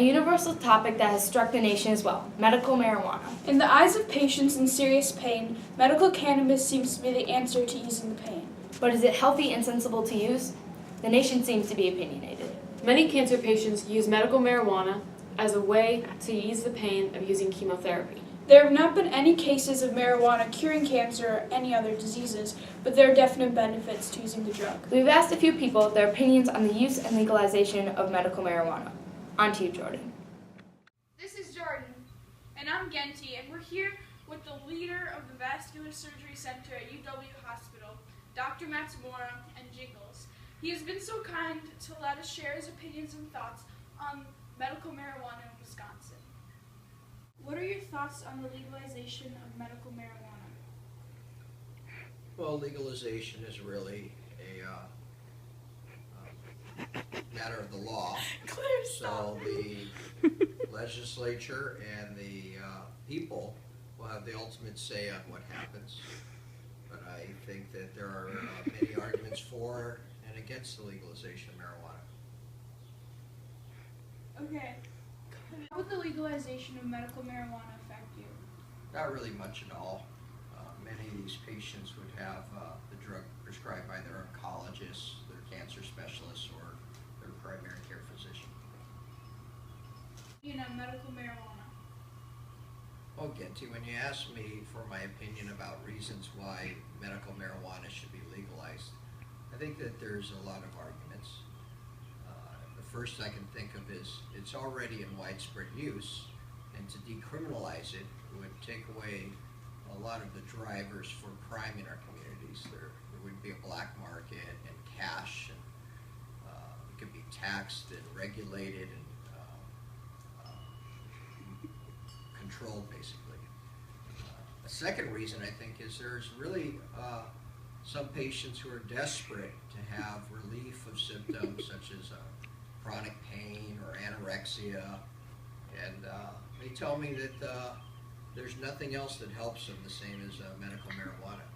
universal topic that has struck the nation as well, medical marijuana. In the eyes of patients in serious pain, medical cannabis seems to be the answer to easing the pain. But is it healthy and sensible to use? The nation seems to be opinionated. Many cancer patients use medical marijuana as a way to ease the pain of using chemotherapy. There have not been any cases of marijuana curing cancer or any other diseases, but there are definite benefits to using the drug. We've asked a few people their opinions on the use and legalization of medical marijuana. On to you, Jordan. This is Jordan, and I'm Genti, and we're here with the leader of the Vascular Surgery Center at UW Hospital, Dr. Matsumura and Jingles. He has been so kind to let us share his opinions and thoughts on medical marijuana in Wisconsin. What are your thoughts on the legalization of medical marijuana? Well, legalization is really a matter of the law. So the legislature and the people will have the ultimate say on what happens. But I think that there are many arguments for and against the legalization of marijuana. Okay. How would the legalization of medical marijuana affect you? Not really much at all. Many of these patients would have the drug prescribed by their oncologist, their cancer specialist, or their primary care physician. Medical marijuana. Well, Genti, when you ask me for my opinion about reasons why medical marijuana should be legalized, I think that there's a lot of arguments. The first I can think of is it's already in widespread use, and to decriminalize it would take away a lot of the drivers for crime in our communities. There would be a black market and cash, and it could be taxed and regulated and controlled, basically. A second reason, I think, is there's really some patients who are desperate to have relief of symptoms such as chronic pain or anorexia, and they tell me that there's nothing else that helps them the same as medical marijuana.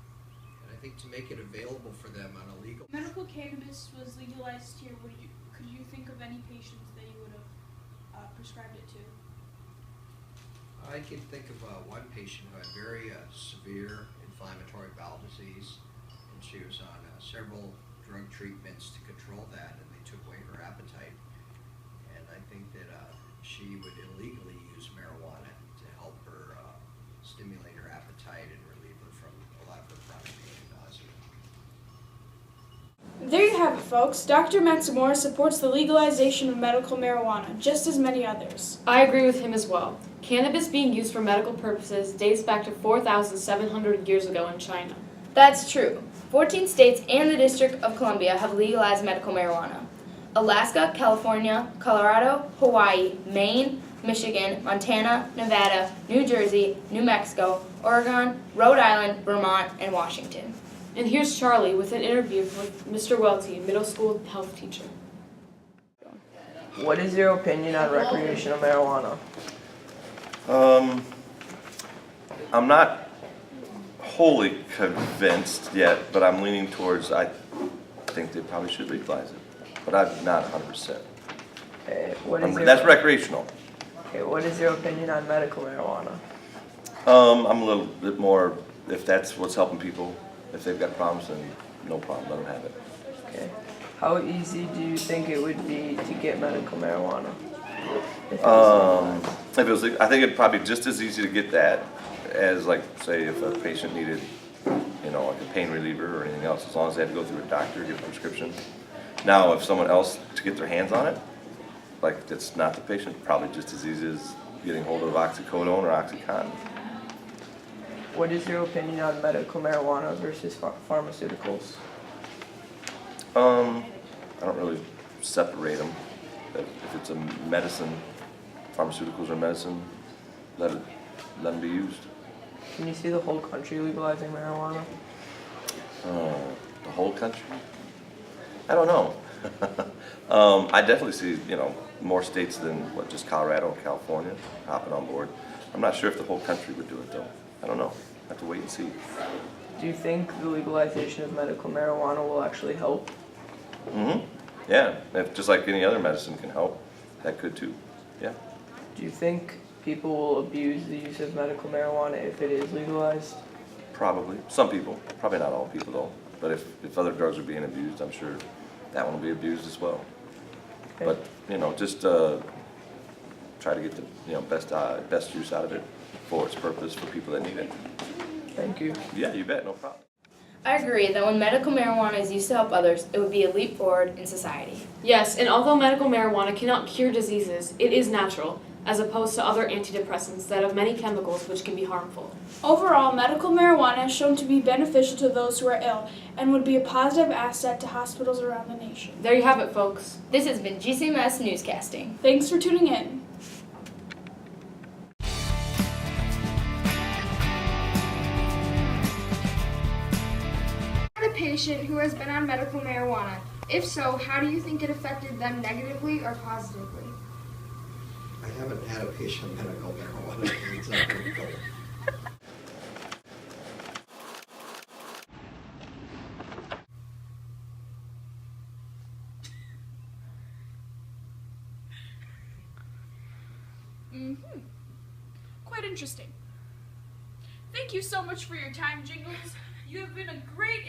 And I think to make it available for them on a legal... Medical cannabis was legalized here. Could you think of any patients that you would have prescribed it to? I can think of one patient who had very severe inflammatory bowel disease, and she was on several drug treatments to control that, and they took away her appetite. And I think that she would illegally use marijuana to help her stimulate her appetite and relieve her from a lot of her chronic pain and nausea. There you have it, folks. Dr. Matsumura supports the legalization of medical marijuana, just as many others. I agree with him as well. Cannabis being used for medical purposes dates back to 4,700 years ago in China. That's true. 14 states and the District of Columbia have legalized medical marijuana. Alaska, California, Colorado, Hawaii, Maine, Michigan, Montana, Nevada, New Jersey, New Mexico, Oregon, Rhode Island, Vermont, and Washington. And here's Charlie with an interview with Mr. Welty, middle school health teacher. What is your opinion on recreational marijuana? I'm not wholly convinced yet, but I'm leaning towards I think they probably should legalize it, but I'm not 100%. Okay, That's recreational. Okay, what is your opinion on medical marijuana? I'm a little bit more, if that's what's helping people, if they've got problems, then no problem, let them have it. Okay, how easy do you think it would be to get medical marijuana? I think it'd probably be just as easy to get that as, like, say, if a patient needed, like a pain reliever or anything else, as long as they had to go through a doctor, get a prescription. Now, if someone else to get their hands on it, like that's not the patient, probably just as easy as getting hold of oxycodone or Oxycontin. What is your opinion on medical marijuana versus pharmaceuticals? I don't really separate them. If it's a medicine, pharmaceuticals are medicine, let them be used. Can you see the whole country legalizing marijuana? The whole country? I don't know. I definitely see, more states than just Colorado and California hopping on board. I'm not sure if the whole country would do it though. I don't know. I have to wait and see. Do you think the legalization of medical marijuana will actually help? Mm-hmm. Yeah, just like any other medicine can help, that could too. Yeah. Do you think people will abuse the use of medical marijuana if it is legalized? Probably. Some people. Probably not all people though. But if other drugs are being abused, I'm sure that one will be abused as well. Okay. But, just try to get the, best use out of it for its purpose for people that need it. Thank you. Yeah, you bet. No problem. I agree that when medical marijuana is used to help others, it would be a leap forward in society. Yes, and although medical marijuana cannot cure diseases, it is natural, as opposed to other antidepressants that have many chemicals which can be harmful. Overall, medical marijuana is shown to be beneficial to those who are ill and would be a positive asset to hospitals around the nation. There you have it, folks. This has been GCMS Newscasting. Thanks for tuning in. A patient who has been on medical marijuana? If so, how do you think it affected them negatively or positively? I haven't had a patient on medical marijuana. It's not going to go. Quite interesting. Thank you so much for your time, Jingles. You have been a great